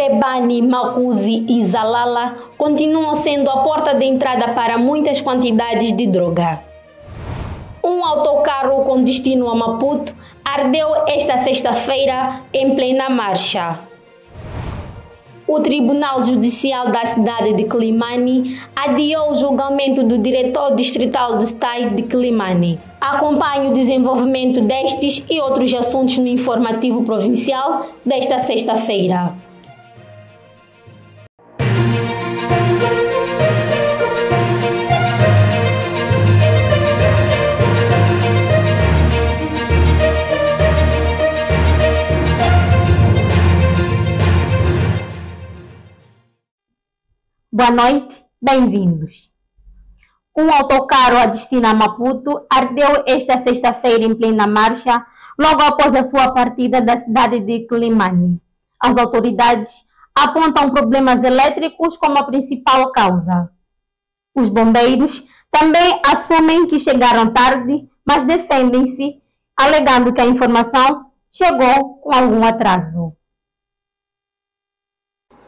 Pebani, Makuzi e Zalala continuam sendo a porta de entrada para muitas quantidades de droga. Um autocarro com destino a Maputo ardeu esta sexta-feira em plena marcha. O Tribunal Judicial da cidade de Quelimane adiou o julgamento do diretor distrital do STAI de Quelimane. Acompanhe o desenvolvimento destes e outros assuntos no informativo provincial desta sexta-feira. Boa noite, bem-vindos. Um autocarro a destino a Maputo ardeu esta sexta-feira em plena marcha, logo após a sua partida da cidade de Quelimane. As autoridades apontam problemas elétricos como a principal causa. Os bombeiros também assumem que chegaram tarde, mas defendem-se, alegando que a informação chegou com algum atraso.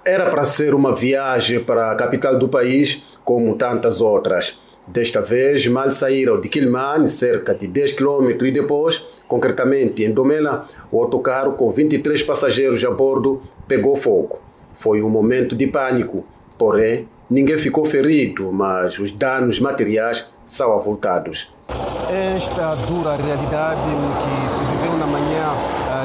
Era para ser uma viagem para a capital do país, como tantas outras. Desta vez, mal saíram de Quelimane, cerca de 10 km, e depois, concretamente em Domela, o autocarro com 23 passageiros a bordo pegou fogo. Foi um momento de pânico, porém, ninguém ficou ferido, mas os danos materiais são avultados. Esta dura realidade que se viveu na manhã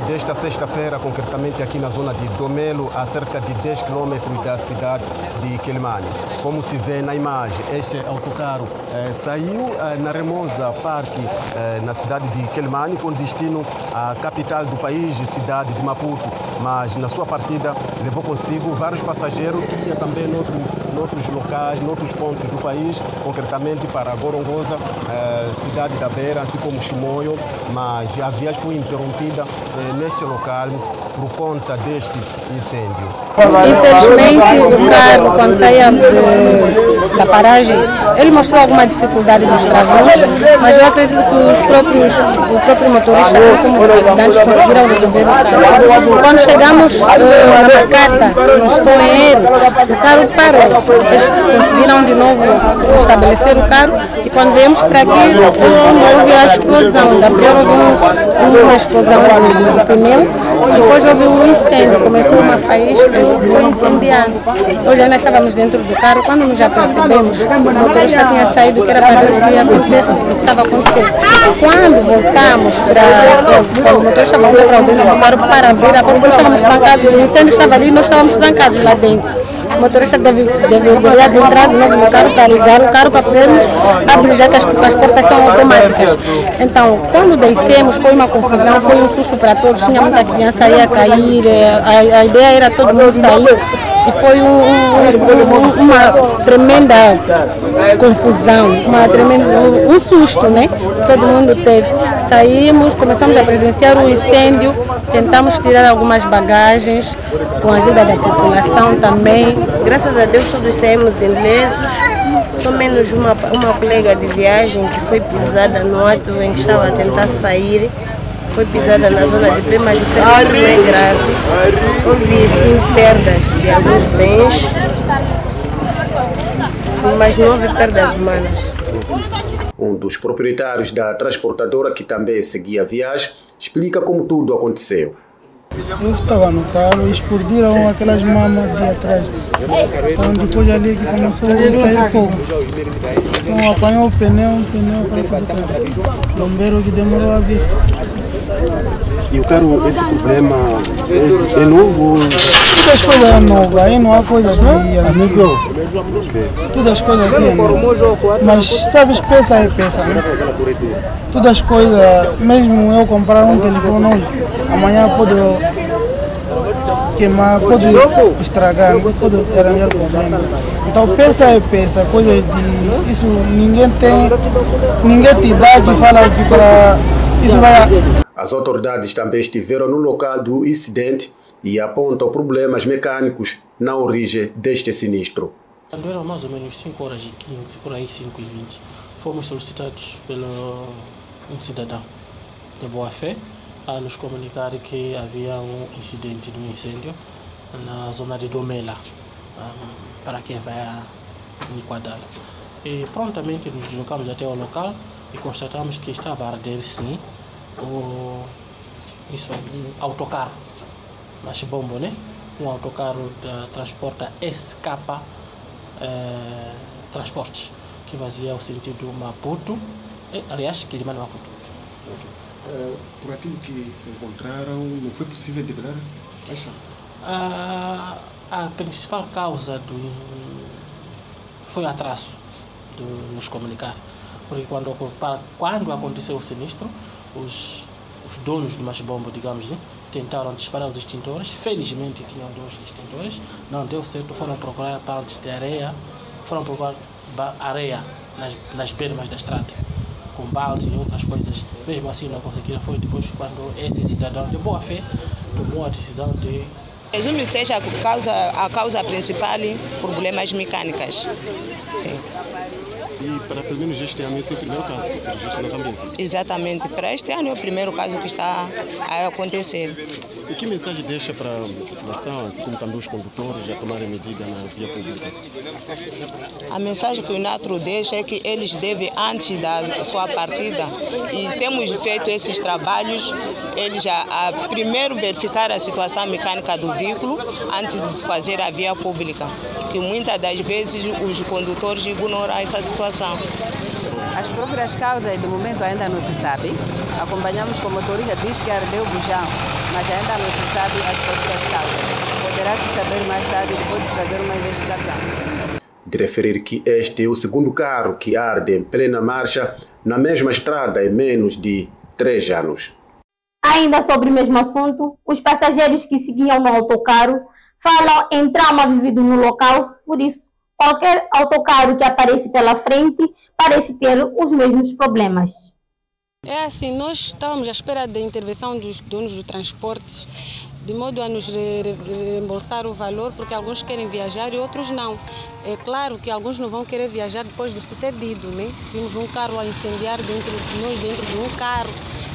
desta sexta-feira, concretamente aqui na zona de Domelo, a cerca de 10 km da cidade de Quelimane. Como se vê na imagem, este autocarro saiu na Remosa Parque, na cidade de Quelimane, com destino à capital do país, cidade de Maputo. Mas na sua partida levou consigo vários passageiros que ia também noutros locais, noutros pontos do país, concretamente para Gorongosa, cidade da Beira, assim como Chimoio, mas a viagem foi interrompida neste local por conta deste incêndio. Infelizmente, o carro, quando saía da paragem, ele mostrou alguma dificuldade nos travões, mas eu acredito que o próprio motorista, assim como os ajudantes, conseguiram resolver o carro. Quando chegamos na Macata, se não estou em erro, o carro parou. Eles conseguiram de novo estabelecer o carro e quando viemos para aqui, houve a explosão. Da primeira houve uma explosão do pneu, depois houve um incêndio, começou uma faísca e foi incendiado. Hoje ainda estávamos dentro do carro, quando nos apercebemos, o motorista tinha saído, que era para ver o que estava acontecendo. Quando voltamos quando o motorista voltou para dentro do carro para abrir a porta, nós estávamos trancados, o incêndio estava ali e nós estávamos trancados lá dentro. O motorista deveria entrar de novo no carro para ligar o carro para podermos abrir, já que as portas são automáticas. Então, quando descemos, foi uma confusão, foi um susto para todos, tinha muita criança aí a cair, a ideia era todo mundo sair. E foi uma tremenda confusão, um susto, né? Todo mundo teve. Saímos, começamos a presenciar o incêndio, tentamos tirar algumas bagagens, com a ajuda da população também. Graças a Deus todos saímos ilesos, só menos uma colega de viagem que foi pisada no ato em que estava a tentar sair. Foi pisada na zona de pé, mas o ferimento não é grave. Houve sim perdas de alguns bens, mas não houve perdas humanas. Um dos proprietários da transportadora, que também seguia a viagem, explica como tudo aconteceu. Eu estava no carro e explodiram aquelas mamas de atrás. Então depois ali que começou a sair fogo. Então apanhou o pneu para todo o carro. O bombeiro que demorou a vir. E o carro, esse problema é novo? Todas as coisas é novas, aí não há coisa de amigo. Todas as coisas aqui é novas. Mas sabes, peça é peça, né? Todas as coisas, mesmo eu comprar um telefone hoje, amanhã pode queimar, pode estragar, pode arranjar problema. Então peça é peça, coisas de isso ninguém te dá que fala que para isso vai. As autoridades também estiveram no local do incidente e apontam problemas mecânicos na origem deste sinistro. Quando eram mais ou menos 5h15, por aí 5h20, fomos solicitados pelo um cidadão de boa fé a nos comunicar que havia um incidente de um incêndio na zona de Domela, para quem vai a Niquadala. E prontamente nos deslocamos até o local e constatamos que estava a arder sim um autocarro, mas bombo, né? Um autocarro da Transporta SK Transportes, que vazia o sentido Maputo, aliás, Quilimane Maputo. Por aquilo que encontraram, não foi possível develar? A principal causa foi o atraso de nos comunicar, porque quando aconteceu o sinistro, os donos do machibombo, digamos, né, tentaram disparar os extintores. Felizmente tinham 2 extintores, não deu certo, foram procurar baldes de areia, foram procurar areia nas bermas da estrada, com baldes e outras coisas. Mesmo assim não conseguiram. Foi depois quando esse cidadão de boa fé tomou a decisão de... Presumo que seja a causa principal, problemas mecânicos. Sim. E para pelo menos este ano foi o primeiro caso que se registra na Zambésia? Exatamente, para este ano é o primeiro caso que está a acontecer. E que mensagem deixa para a população, assim como também os condutores, a tomarem medida na via pública? A mensagem que o Natro deixa é que eles devem, antes da sua partida, e temos feito esses trabalhos, eles já primeiro verificar a situação mecânica do veículo antes de fazer a via pública, que muitas das vezes os condutores ignoram essa situação. As próprias causas, de momento, ainda não se sabe. Acompanhamos com o motorista, diz que ardeu o bujão, mas ainda não se sabe as próprias causas. Poderá-se saber mais tarde e pode-se fazer uma investigação. De referir que este é o segundo carro que arde em plena marcha na mesma estrada em menos de 3 anos. Ainda sobre o mesmo assunto, os passageiros que seguiam no autocarro falam em trauma vivido no local, por isso, qualquer autocarro que aparece pela frente parece ter os mesmos problemas. É assim, nós estávamos à espera da intervenção dos donos do transporte, de modo a nos reembolsar o valor, porque alguns querem viajar e outros não. É claro que alguns não vão querer viajar depois do sucedido, né? Vimos um carro a incendiar dentro de um carro.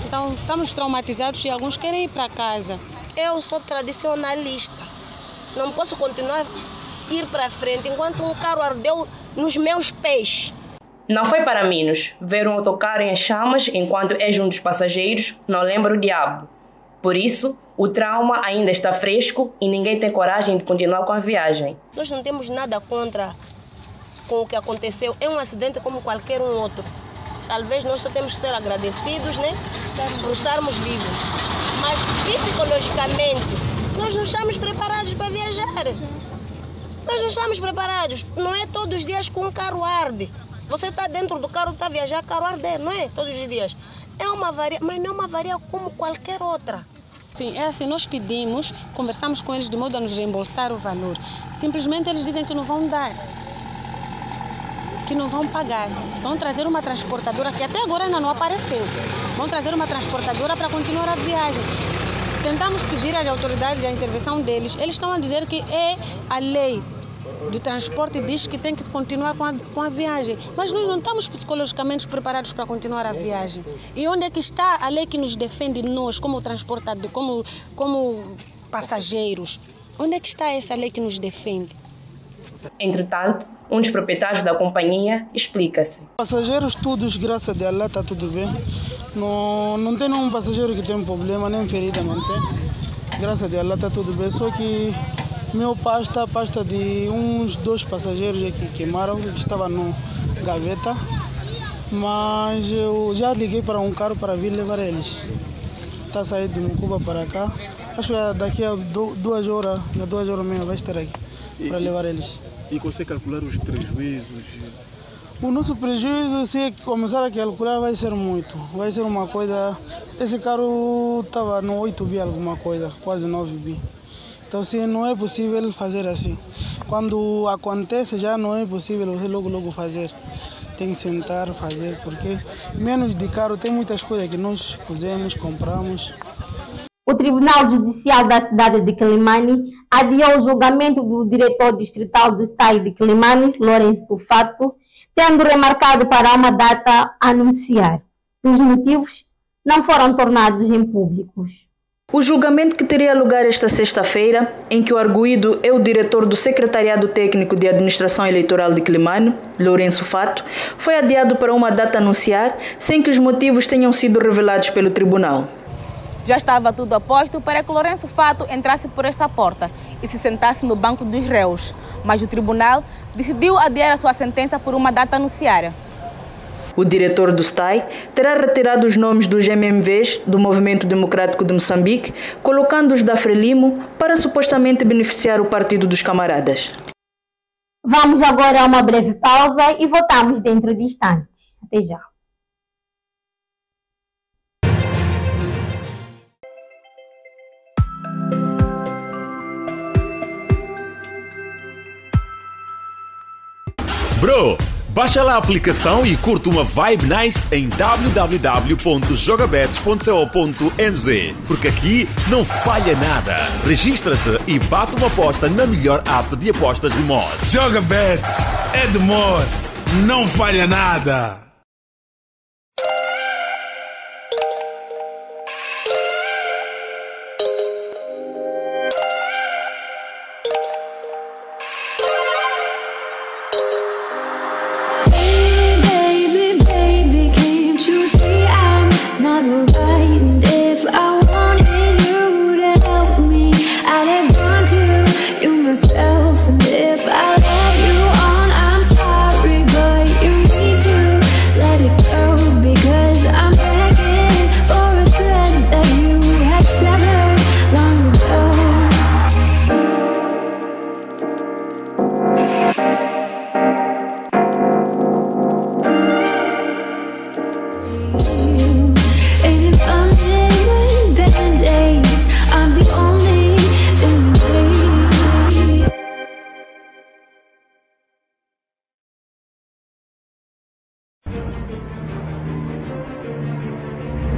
Então, estamos traumatizados e alguns querem ir para casa. Eu sou tradicionalista. Não posso continuar a ir para frente enquanto um carro ardeu nos meus pés. Não foi para menos ver um autocarro em chamas enquanto és um dos passageiros, não lembra o diabo. Por isso, o trauma ainda está fresco e ninguém tem coragem de continuar com a viagem. Nós não temos nada contra com o que aconteceu. É um acidente como qualquer um outro. Talvez nós só temos que ser agradecidos, né, por estarmos vivos. Mas psicologicamente, nós não estamos preparados para viajar. Nós não estamos preparados. Não é todos os dias que um carro arde. Você está dentro do carro, está a viajar, carro arder, não é todos os dias. É uma avaria, mas não é uma avaria como qualquer outra. Sim, é assim, nós pedimos, conversamos com eles de modo a nos reembolsar o valor. Simplesmente eles dizem que não vão dar, que não vão pagar. Vão trazer uma transportadora, que até agora ainda não apareceu. Vão trazer uma transportadora para continuar a viagem. Tentamos pedir às autoridades a intervenção deles. Eles estão a dizer que é a lei de transporte diz que tem que continuar com a viagem. Mas nós não estamos psicologicamente preparados para continuar a viagem. E onde é que está a lei que nos defende nós, como transportador, como passageiros? Onde é que está essa lei que nos defende? Entretanto, um dos proprietários da companhia explica-se. Passageiros todos, graças a Deus, está tudo bem. Não tem nenhum passageiro que tem problema, nem ferida, não tem. Graças a Deus, está tudo bem. Só que meu pasta de uns 2 passageiros que queimaram, que estavam no gaveta. Mas eu já liguei para um carro para vir levar eles. Está saindo de Mucuba para cá. Acho que daqui a 2 horas, 2 horas e meia vai estar aqui para levar eles. E consegue calcular os prejuízos? O nosso prejuízo, se começar a calcular, vai ser muito. Vai ser uma coisa... Esse carro estava no 8 bi alguma coisa, quase 9 bi. Então, se não é possível fazer assim. Quando acontece, já não é possível você logo fazer. Tem que sentar, fazer, porque menos de carro tem muitas coisas que nós fizemos, compramos. O Tribunal Judicial da cidade de Quilimane adiou o julgamento do diretor distrital do estado de Quilimane, Lourenço Fato, tendo remarcado para uma data a anunciar. Os motivos não foram tornados em públicos. O julgamento que teria lugar esta sexta-feira, em que o arguido é o diretor do Secretariado Técnico de Administração Eleitoral de Quelimane, Lourenço Fato, foi adiado para uma data a anunciar, sem que os motivos tenham sido revelados pelo tribunal. Já estava tudo a posto para que Lourenço Fato entrasse por esta porta e se sentasse no banco dos réus, mas o tribunal decidiu adiar a sua sentença por uma data anunciada. O diretor do STAI terá retirado os nomes dos MMVs do Movimento Democrático de Moçambique, colocando-os da Frelimo para supostamente beneficiar o Partido dos Camaradas. Vamos agora a uma breve pausa e voltamos dentro de instantes. Até já. Bro, baixa lá a aplicação e curte uma vibe nice em www.jogabets.co.mz, porque aqui não falha nada. Registra-te e bate uma aposta na melhor app de apostas de Moz. Jogabets é de Moz, não falha nada.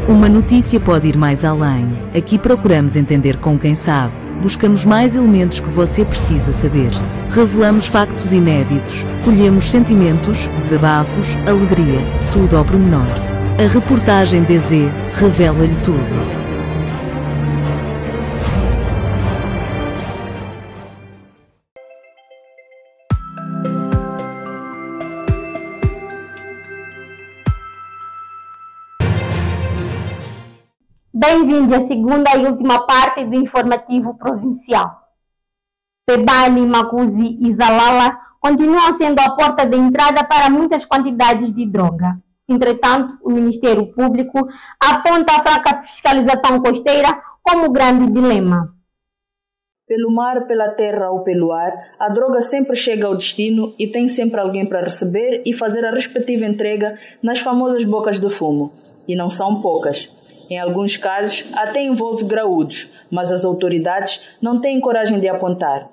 Uma notícia pode ir mais além. Aqui procuramos entender com quem sabe. Buscamos mais elementos que você precisa saber. Revelamos factos inéditos. Colhemos sentimentos, desabafos, alegria. Tudo ao pormenor. A reportagem DZ revela-lhe tudo. Bem-vindos à segunda e última parte do informativo provincial. Pebani, Makuzi e Zalala continuam sendo a porta de entrada para muitas quantidades de droga. Entretanto, o Ministério Público aponta a fraca fiscalização costeira como grande dilema. Pelo mar, pela terra ou pelo ar, a droga sempre chega ao destino e tem sempre alguém para receber e fazer a respectiva entrega nas famosas bocas de fumo. E não são poucas. Em alguns casos, até envolve graúdos, mas as autoridades não têm coragem de apontar.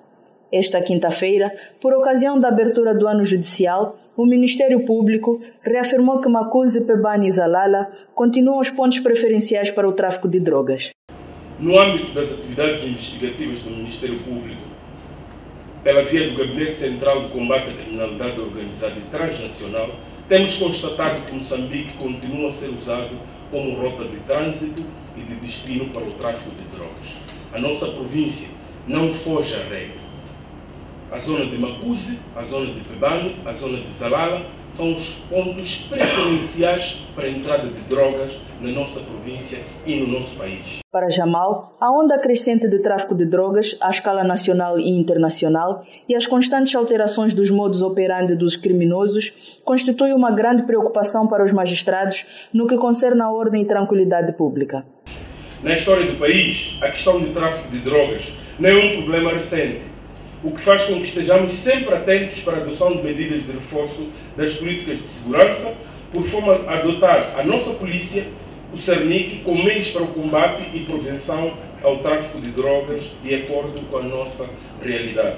Esta quinta-feira, por ocasião da abertura do ano judicial, o Ministério Público reafirmou que Makuzi, Pebani e Zalala continuam os pontos preferenciais para o tráfico de drogas. No âmbito das atividades investigativas do Ministério Público, pela via do Gabinete Central de Combate à Criminalidade Organizada e Transnacional, temos constatado que Moçambique continua a ser usado como rota de trânsito e de destino para o tráfico de drogas. A nossa província não foge à regra. A zona de Makuzi, a zona de Pebani, a zona de Zalala são os pontos preferenciais para a entrada de drogas na nossa província e no nosso país. Para Jamal, a onda crescente de tráfico de drogas à escala nacional e internacional e as constantes alterações dos modos operandi dos criminosos constituem uma grande preocupação para os magistrados no que concerne à ordem e tranquilidade pública. Na história do país, a questão do tráfico de drogas não é um problema recente, o que faz com que estejamos sempre atentos para a adoção de medidas de reforço das políticas de segurança, por forma a dotar a nossa polícia, o CERNIC, com meios para o combate e prevenção ao tráfico de drogas de acordo com a nossa realidade.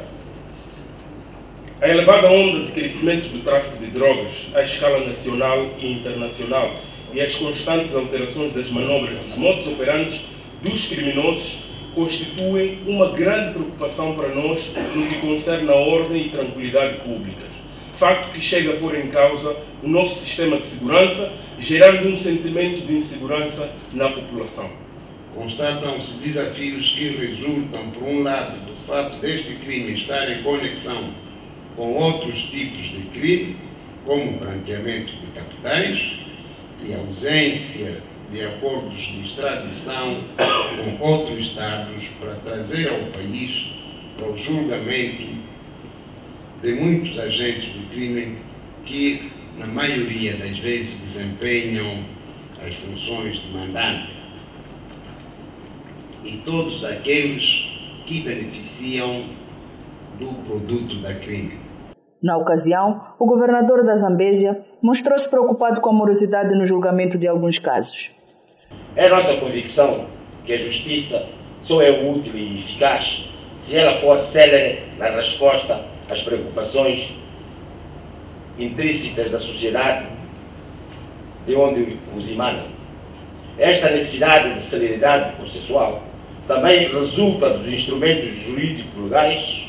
A elevada onda de crescimento do tráfico de drogas à escala nacional e internacional e as constantes alterações das manobras dos modos operantes dos criminosos constituem uma grande preocupação para nós no que concerne a ordem e tranquilidade públicas. Facto que chega a pôr em causa o nosso sistema de segurança, gerando um sentimento de insegurança na população. constatam-se desafios que resultam, por um lado, do fato deste crime estar em conexão com outros tipos de crime, como branqueamento de capitais e ausência de acordos de extradição com outros Estados para trazer ao país o julgamento de muitos agentes do crime que, na maioria das vezes, desempenham as funções de mandante, e todos aqueles que beneficiam do produto da crime. Na ocasião, o governador da Zambésia mostrou-se preocupado com a morosidade no julgamento de alguns casos. É nossa convicção que a justiça só é útil e eficaz se ela for célere na resposta às preocupações intrínsetas da sociedade de onde os emanam. Esta necessidade de celeridade processual também resulta dos instrumentos jurídicos legais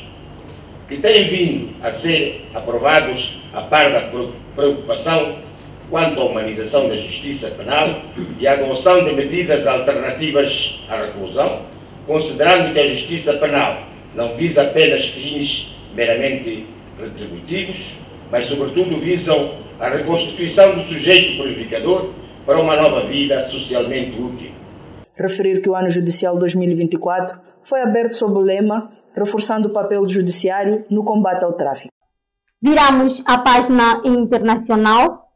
que têm vindo a ser aprovados a par da preocupação quanto à humanização da justiça penal e a adoção de medidas alternativas à reclusão, considerando que a justiça penal não visa apenas fins meramente retributivos, mas sobretudo visam a reconstituição do sujeito purificador para uma nova vida socialmente útil. Referir que o ano judicial 2024 foi aberto sob o lema reforçando o papel do judiciário no combate ao tráfico. Viramos a página internacional.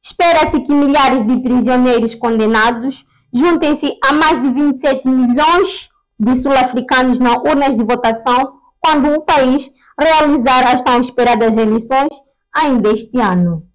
Espera-se que milhares de prisioneiros condenados juntem-se a mais de 27 milhões de sul-africanos nas urnas de votação quando o país realizar as tão esperadas eleições ainda este ano.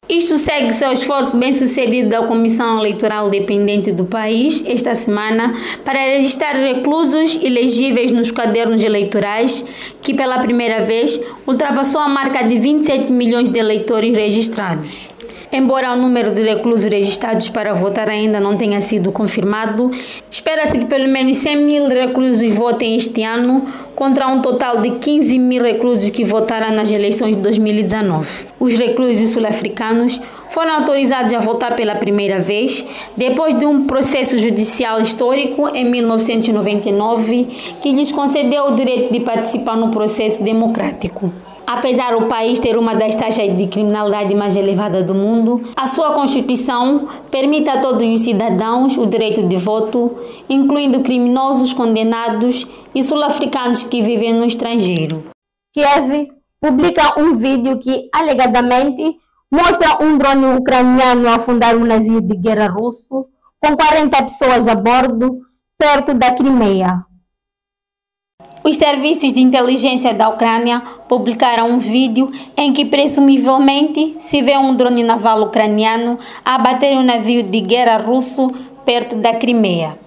Isto segue seu esforço bem-sucedido da Comissão Eleitoral Dependente do país esta semana para registrar reclusos elegíveis nos cadernos eleitorais, que pela primeira vez ultrapassou a marca de 27 milhões de eleitores registrados. Embora o número de reclusos registrados para votar ainda não tenha sido confirmado, espera-se que pelo menos 100 mil reclusos votem este ano, contra um total de 15 mil reclusos que votaram nas eleições de 2019. Os reclusos sul-africanos foram autorizados a votar pela primeira vez, depois de um processo judicial histórico em 1999, que lhes concedeu o direito de participar no processo democrático. Apesar do país ter uma das taxas de criminalidade mais elevadas do mundo, a sua Constituição permite a todos os cidadãos o direito de voto, incluindo criminosos condenados e sul-africanos que vivem no estrangeiro. Kiev publica um vídeo que, alegadamente, mostra um drone ucraniano afundar um navio de guerra russo com 40 pessoas a bordo, perto da Crimeia. Os serviços de inteligência da Ucrânia publicaram um vídeo em que presumivelmente se vê um drone naval ucraniano a abater um navio de guerra russo perto da Crimeia.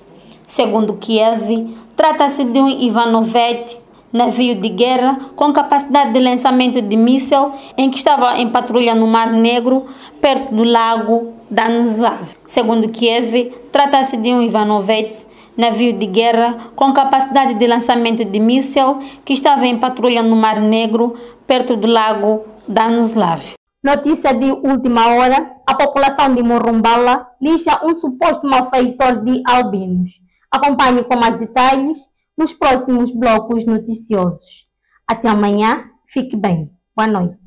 Segundo Kiev, trata-se de um Ivanovete, navio de guerra com capacidade de lançamento de míssil em que estava em patrulha no Mar Negro, perto do lago Danislav. Segundo Kiev, trata-se de um Ivanovete, navio de guerra com capacidade de lançamento de míssil que estava em patrulha no Mar Negro, perto do lago Danislav. Notícia de última hora: a população de Morumbala lixa um suposto malfeitor de albinos. Acompanhe com mais detalhes nos próximos blocos noticiosos. Até amanhã, fique bem. Boa noite.